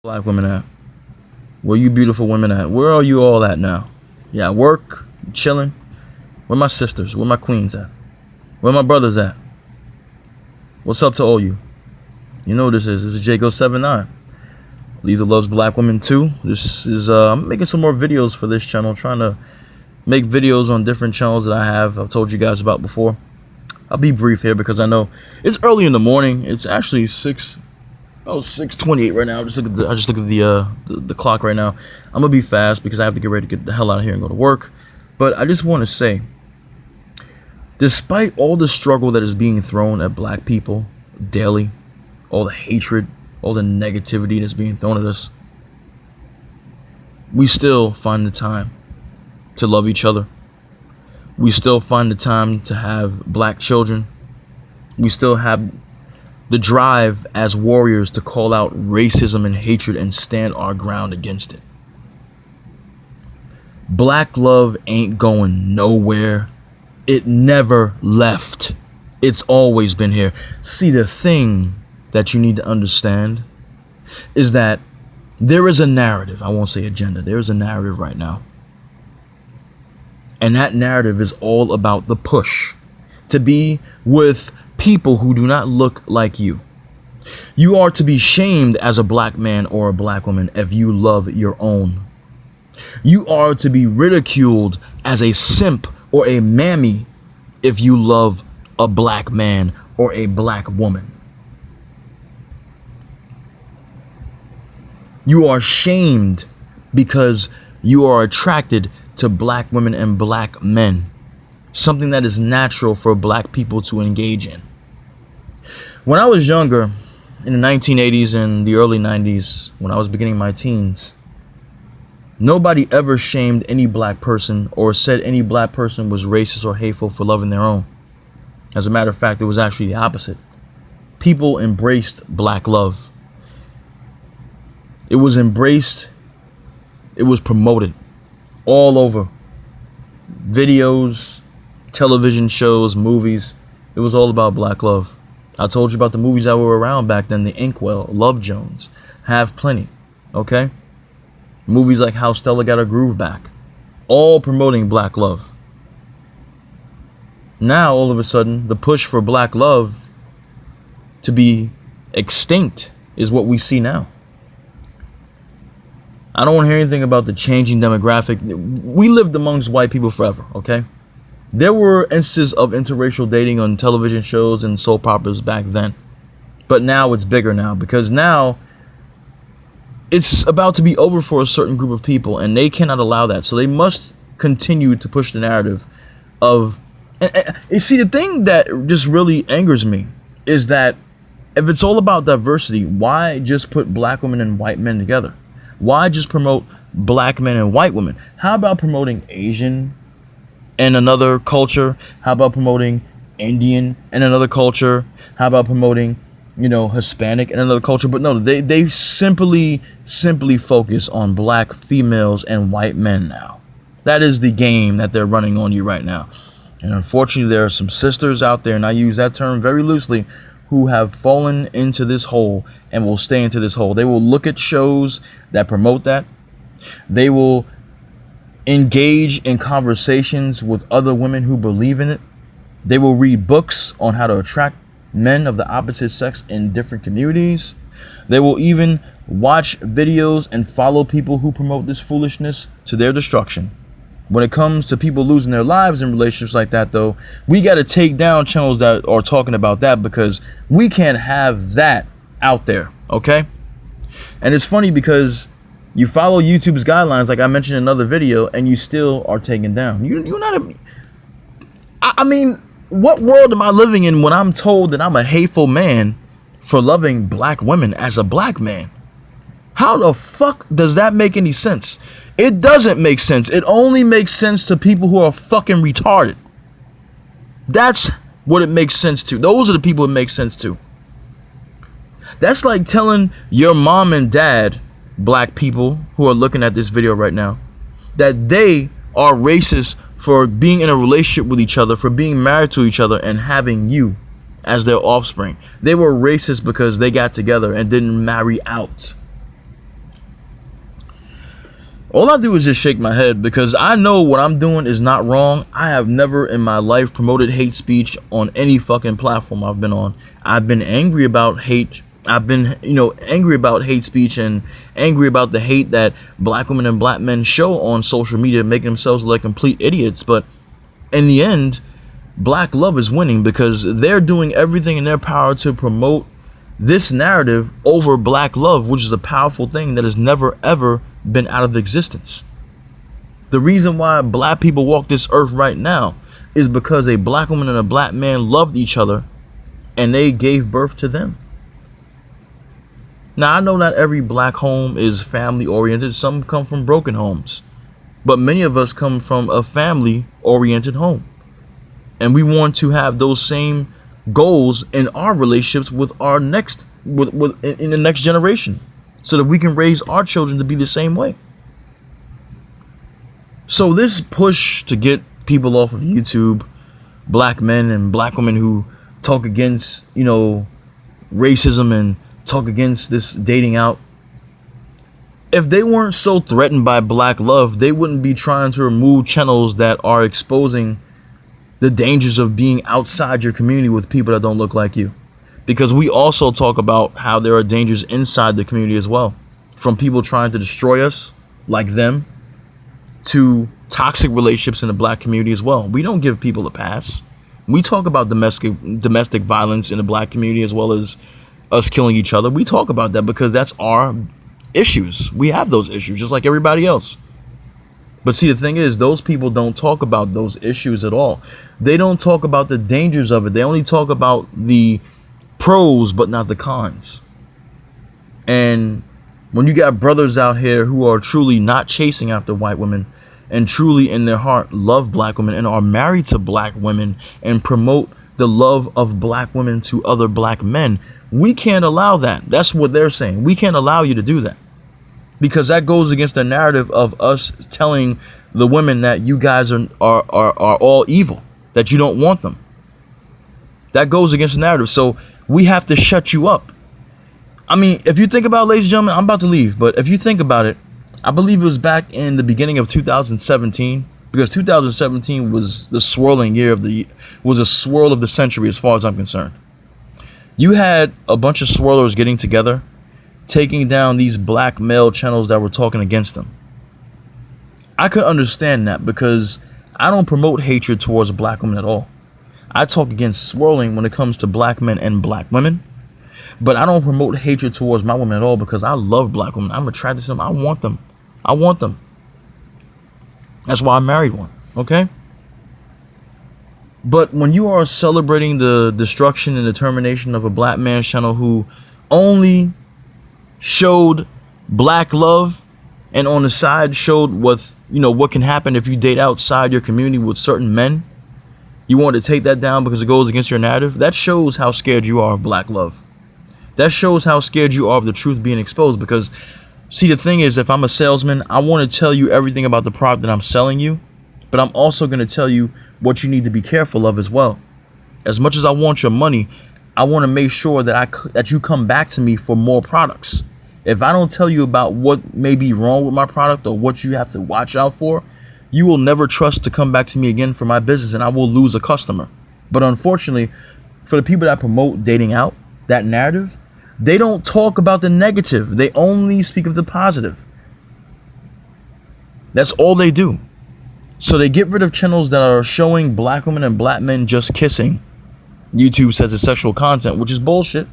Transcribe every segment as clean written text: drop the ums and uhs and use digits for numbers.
Black women at? Where you beautiful women at? Where are you all at now? Yeah, at work, chilling. Where my sisters? Where my queens at? Where my brothers at? What's up to all you? You know what this is. This is Jago79. Lethal loves black women too. This is I'm making some more videos for this channel, trying to make videos on different channels that I've told you guys about before. I'll be brief here because I know it's early in the morning. It's actually 6:28 right now. I just look at the clock right now. I'm gonna be fast because I have to get ready to get the hell out of here and go to work. But I just want to say, despite all the struggle that is being thrown at black people daily, all the hatred, all the negativity that's being thrown at us, we still find the time to love each other. We still find the time to have black children. We still have the drive as warriors to call out racism and hatred and stand our ground against it. Black love ain't going nowhere. It never left. It's always been here. See, the thing that you need to understand is that there is a narrative. I won't say agenda. There is a narrative right now. And that narrative is all about the push to be with people who do not look like you. You are to be shamed as a black man or a black woman if you love your own. You are to be ridiculed as a simp or a mammy if you love a black man or a black woman. You are shamed because you are attracted to black women and black men, something that is natural for black people to engage in. When I was younger, in the 1980s and the early 90s, when I was beginning my teens, nobody ever shamed any black person or said any black person was racist or hateful for loving their own. As a matter of fact, it was actually the opposite. People embraced black love. It was embraced. It was promoted all over. Videos, television shows, movies. It was all about black love. I told you about the movies that were around back then. The Inkwell, Love Jones, Have Plenty. Okay? Movies like How Stella Got Her Groove Back. All promoting black love. Now, all of a sudden, the push for black love to be extinct is what we see now. I don't want to hear anything about the changing demographic. We lived amongst white people forever, okay? There were instances of interracial dating on television shows and soap operas back then. But now it's bigger now, because now it's about to be over for a certain group of people, and they cannot allow that. So they must continue to push the narrative of... And you see, the thing that just really angers me is that if it's all about diversity, why just put black women and white men together? Why just promote black men and white women? How about promoting Asian and another culture? How about promoting Indian and another culture? How about promoting, Hispanic and another culture? But no, they simply focus on black females and white men now. That is the game that they're running on you right now. And unfortunately, there are some sisters out there, and I use that term very loosely, who have fallen into this hole and will stay into this hole. They will look at shows that promote that. They will engage in conversations with other women who believe in it. They will read books on how to attract men of the opposite sex in different communities. They will even watch videos and follow people who promote this foolishness to their destruction. When it comes to people losing their lives in relationships like that, though, we got to take down channels that are talking about that, because we can't have that out there, okay? And it's funny because you follow YouTube's guidelines, like I mentioned in another video, and you still are taken down. You're not I mean, what world am I living in when I'm told that I'm a hateful man for loving black women as a black man? How the fuck does that make any sense? It doesn't make sense. It only makes sense to people who are fucking retarded. That's what it makes sense to. Those are the people it makes sense to. That's like telling your mom and dad, black people who are looking at this video right now, that they are racist for being in a relationship with each other, for being married to each other and having you as their offspring. They were racist because they got together and didn't marry out. All I do is just shake my head because I know what I'm doing is not wrong. I have never in my life promoted hate speech on any fucking platform I've been on. I've been angry about hate. I've been, angry about hate speech and angry about the hate that black women and black men show on social media, making themselves look like complete idiots. But in the end, black love is winning because they're doing everything in their power to promote this narrative over black love, which is a powerful thing that has never ever been out of existence. The reason why black people walk this earth right now is because a black woman and a black man loved each other and they gave birth to them. Now, I know not every black home is family oriented. Some come from broken homes, but many of us come from a family oriented home, and we want to have those same goals in our relationships with our next in the next generation, so that we can raise our children to be the same way. So this push to get people off of YouTube, black men and black women who talk against, racism and talk against this dating out, if they weren't so threatened by black love, they wouldn't be trying to remove channels that are exposing the dangers of being outside your community with people that don't look like you. Because we also talk about how there are dangers inside the community as well, from people trying to destroy us like them to toxic relationships in the black community as well. We don't give people a pass. We talk about domestic violence in the black community as well as us killing each other. We talk about that because that's our issues. We have those issues just like everybody else. But see, the thing is, those people don't talk about those issues at all. They don't talk about the dangers of it. They only talk about the pros, but not the cons. And when you got brothers out here who are truly not chasing after white women and truly in their heart love black women and are married to black women and promote the love of black women to other black men, we can't allow that. That's what they're saying. We can't allow you to do that, because that goes against the narrative of us telling the women that you guys are all evil, that you don't want them. That goes against the narrative. So we have to shut you up. I mean, if you think about it, ladies and gentlemen, I'm about to leave, but if you think about it, I believe it was back in the beginning of 2017, because 2017 was the swirling year was a swirl of the century as far as I'm concerned. You had a bunch of swirlers getting together, taking down these black male channels that were talking against them. I could understand that because I don't promote hatred towards black women at all. I talk against swirling when it comes to black men and black women, but I don't promote hatred towards my women at all because I love black women. I'm attracted to them. I want them. I want them. That's why I married one, okay? But when you are celebrating the destruction and determination of a black man's channel who only showed black love and on the side showed what can happen if you date outside your community with certain men, you want to take that down because it goes against your narrative, that shows how scared you are of black love. That shows how scared you are of the truth being exposed. Because see, the thing is, if I'm a salesman, I want to tell you everything about the product that I'm selling you, but I'm also going to tell you what you need to be careful of as well. As much as I want your money, I want to make sure that you come back to me for more products. If I don't tell you about what may be wrong with my product or what you have to watch out for, you will never trust to come back to me again for my business, and I will lose a customer. But unfortunately, for the people that promote dating out, that narrative, they don't talk about the negative. They only speak of the positive. That's all they do. So they get rid of channels that are showing black women and black men just kissing. YouTube says it's sexual content, which is bullshit.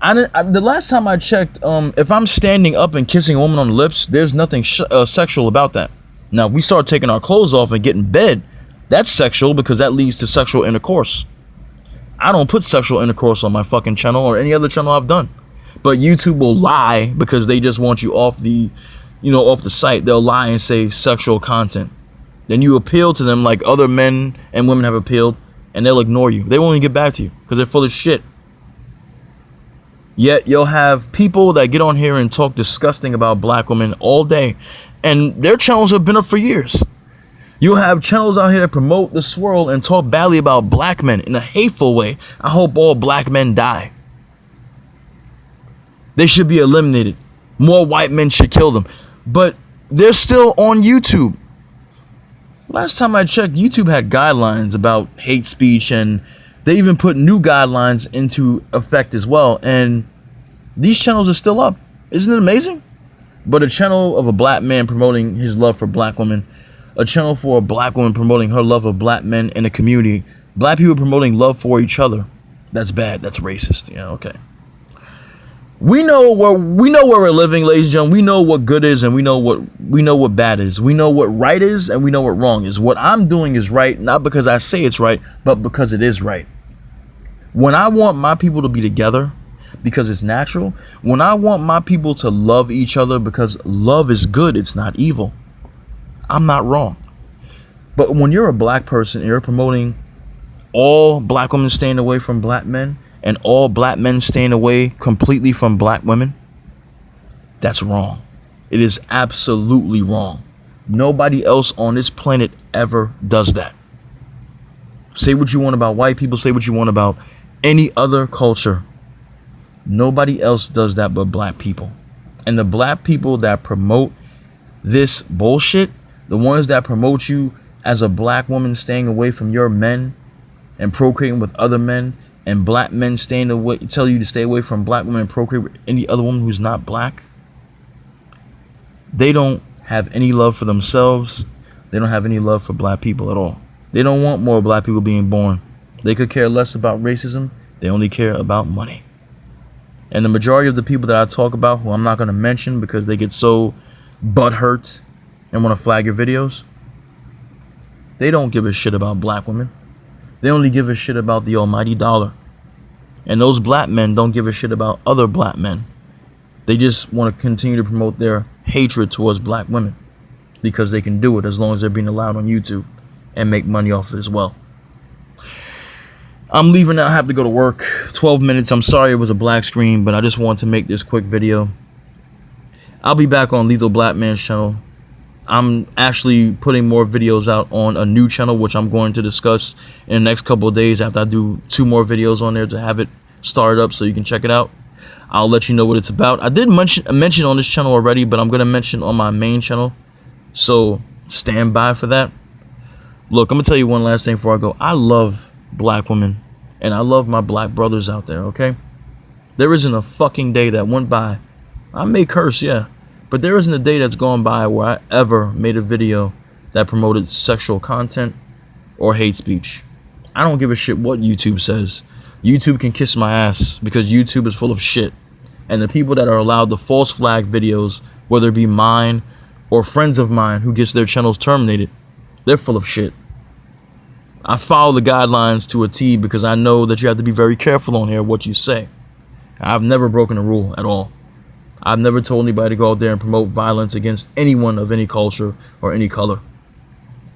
The last time I checked, if I'm standing up and kissing a woman on the lips, there's nothing sexual about that. Now, if we start taking our clothes off and get in bed, that's sexual because that leads to sexual intercourse. I don't put sexual intercourse on my fucking channel or any other channel I've done. But YouTube will lie because they just want you off the site. They'll lie and say sexual content. Then you appeal to them like other men and women have appealed, and they'll ignore you. They won't even get back to you because they're full of shit. Yet you'll have people that get on here and talk disgusting about black women all day, and their channels have been up for years. You'll have channels out here that promote the swirl and talk badly about black men in a hateful way. I hope all black men die. They should be eliminated. More white men should kill them. But they're still on YouTube. Last time I checked, YouTube had guidelines about hate speech, and they even put new guidelines into effect as well. And these channels are still up. Isn't it amazing? But a channel of a black man promoting his love for black women, a channel for a black woman promoting her love of black men in a community, black people promoting love for each other, that's bad. That's racist. Yeah, okay. We know where we're living, ladies and gentlemen. We know what good is, and we know what bad is. We know what right is, and we know what wrong is. What I'm doing is right, not because I say it's right, but because it is right. When I want my people to be together, because it's natural. When I want my people to love each other, because love is good, it's not evil, I'm not wrong. But when you're a black person and you're promoting all black women staying away from black men, and all black men staying away completely from black women, that's wrong. It is absolutely wrong. Nobody else on this planet ever does that. Say what you want about white people, say what you want about any other culture. Nobody else does that but black people. And the black people that promote this bullshit, the ones that promote you as a black woman staying away from your men and procreating with other men, and black men staying away, tell you to stay away from black women and procreate with any other woman who's not black, they don't have any love for themselves. They don't have any love for black people at all. They don't want more black people being born. They could care less about racism. They only care about money. And the majority of the people that I talk about, who I'm not going to mention because they get so butthurt and want to flag your videos, they don't give a shit about black women. They only give a shit about the almighty dollar. And those black men don't give a shit about other black men. They just want to continue to promote their hatred towards black women because they can do it as long as they're being allowed on YouTube and make money off it as well. I'm leaving now. I have to go to work. 12 minutes. I'm sorry it was a black screen, but I just wanted to make this quick video. I'll be back on Lethal Black Man's channel. I'm actually putting more videos out on a new channel, which I'm going to discuss in the next couple of days after I do 2 more videos on there to have it started up so you can check it out. I'll let you know what it's about. I did mention on this channel already, but I'm going to mention on my main channel. So stand by for that. Look, I'm going to tell you one last thing before I go. I love black women and I love my black brothers out there, okay? There isn't a fucking day that went by. I may curse, yeah. But there isn't a day that's gone by where I ever made a video that promoted sexual content or hate speech. I don't give a shit what YouTube says. YouTube can kiss my ass because YouTube is full of shit. And the people that are allowed to false flag videos, whether it be mine or friends of mine who gets their channels terminated, they're full of shit. I follow the guidelines to a T because I know that you have to be very careful on here what you say. I've never broken a rule at all. I've never told anybody to go out there and promote violence against anyone of any culture or any color.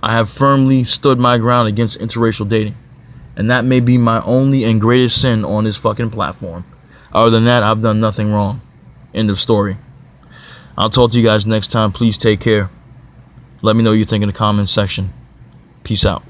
I have firmly stood my ground against interracial dating. And that may be my only and greatest sin on this fucking platform. Other than that, I've done nothing wrong. End of story. I'll talk to you guys next time. Please take care. Let me know what you think in the comments section. Peace out.